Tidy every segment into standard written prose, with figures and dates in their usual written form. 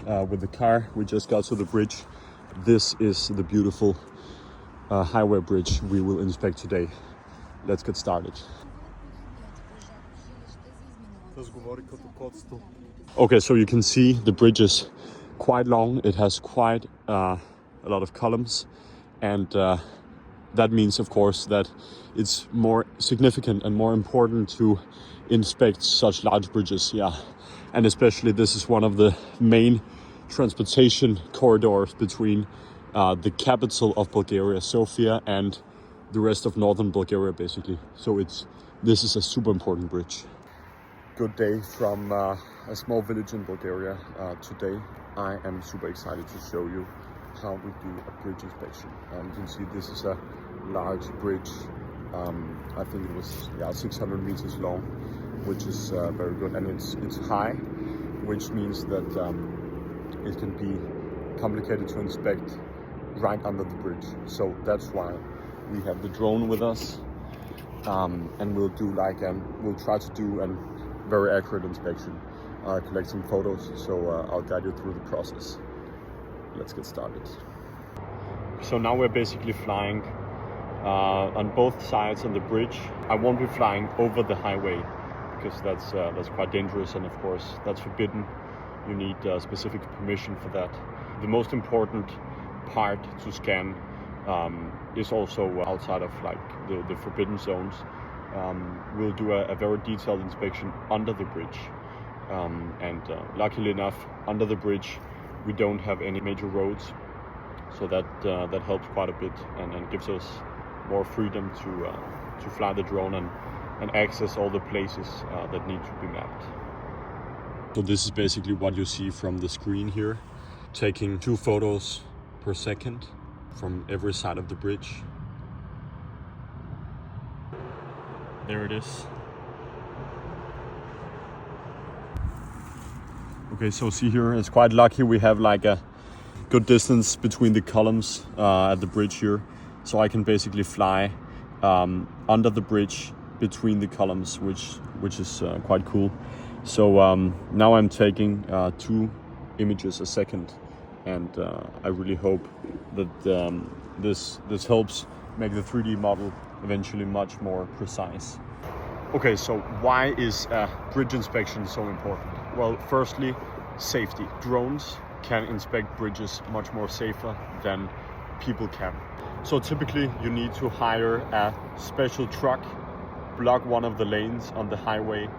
with the car. We just got to the bridge. This is the beautiful highway bridge we will inspect today. Let's get started. Okay, so you can see the bridge is quite long. It has quite a lot of columns, and that means, of course, that it's more significant and more important to inspect such large bridges. Yeah, and especially this is one of the main transportation corridors between the capital of Bulgaria, Sofia, and the rest of northern Bulgaria, basically. So this is a super important bridge. Good day from a small village in Bulgaria. Today I am super excited to show you how we do a bridge inspection. You can see this is a large bridge. I think it was 600 meters long, which is very good, and it's high, which means that it can be complicated to inspect right under the bridge. So that's why we have the drone with us, and we'll try to do a very accurate inspection, collect some photos. So I'll guide you through the process. Let's get started. So now we're basically flying on both sides of the bridge. I won't be flying over the highway because that's quite dangerous, and of course that's forbidden. You need specific permission for that. The most important part to scan is also outside of the forbidden zones. We'll do a very detailed inspection under the bridge, and luckily enough, under the bridge we don't have any major roads, so that helps quite a bit and gives us more freedom to fly the drone and access all the places that need to be mapped. So this is basically what you see from the screen here, taking 2 photos per second from every side of the bridge. There it is. Okay, so see here, it's quite lucky we have like a good distance between the columns at the bridge here, so I can basically fly under the bridge between the columns, which is quite cool. So now I'm taking 2 images a second, and I really hope that this helps make the 3D model eventually much more precise. Okay, so why is bridge inspection so important? Well, firstly, safety. Drones can inspect bridges much more safer than people can. So typically you need to hire a special truck, block one of the lanes on the highway,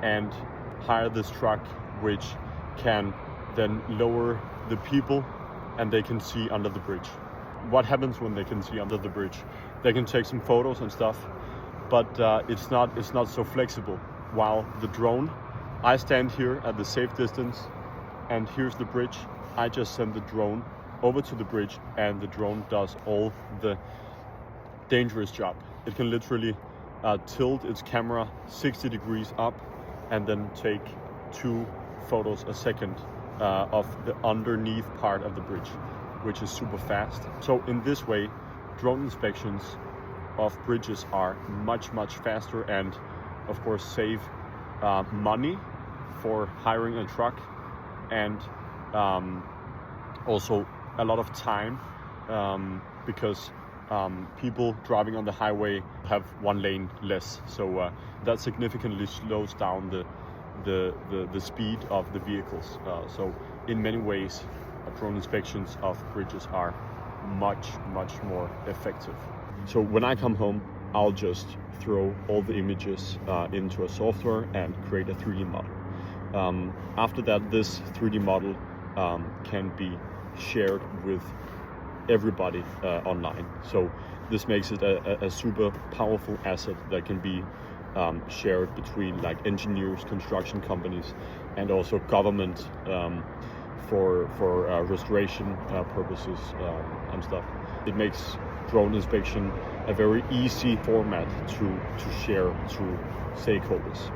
and hire this truck, which can then lower the people and they can see under the bridge. What happens when they can see under the bridge? They can take some photos and stuff, but it's not so flexible. While the drone, I stand here at the safe distance, and here's the bridge. I just send the drone over to the bridge, and the drone does all the dangerous job. It can literally tilt its camera 60 degrees up and then take 2 photos a second of the underneath part of the bridge, which is super fast. So in this way, drone inspections of bridges are much faster, and of course save money for hiring a truck, and also a lot of time, because people driving on the highway have 1 lane less, so that significantly slows down the speed of the vehicles. So in many ways, drone inspections of bridges are much more effective. So when I come home, I'll just throw all the images into a software and create a 3D model. After that, this 3D model can be shared with everybody online. So this makes it a super powerful asset that can be shared between like engineers, construction companies, and also government for restoration purposes and stuff. It makes drone inspection a very easy format to share to stakeholders.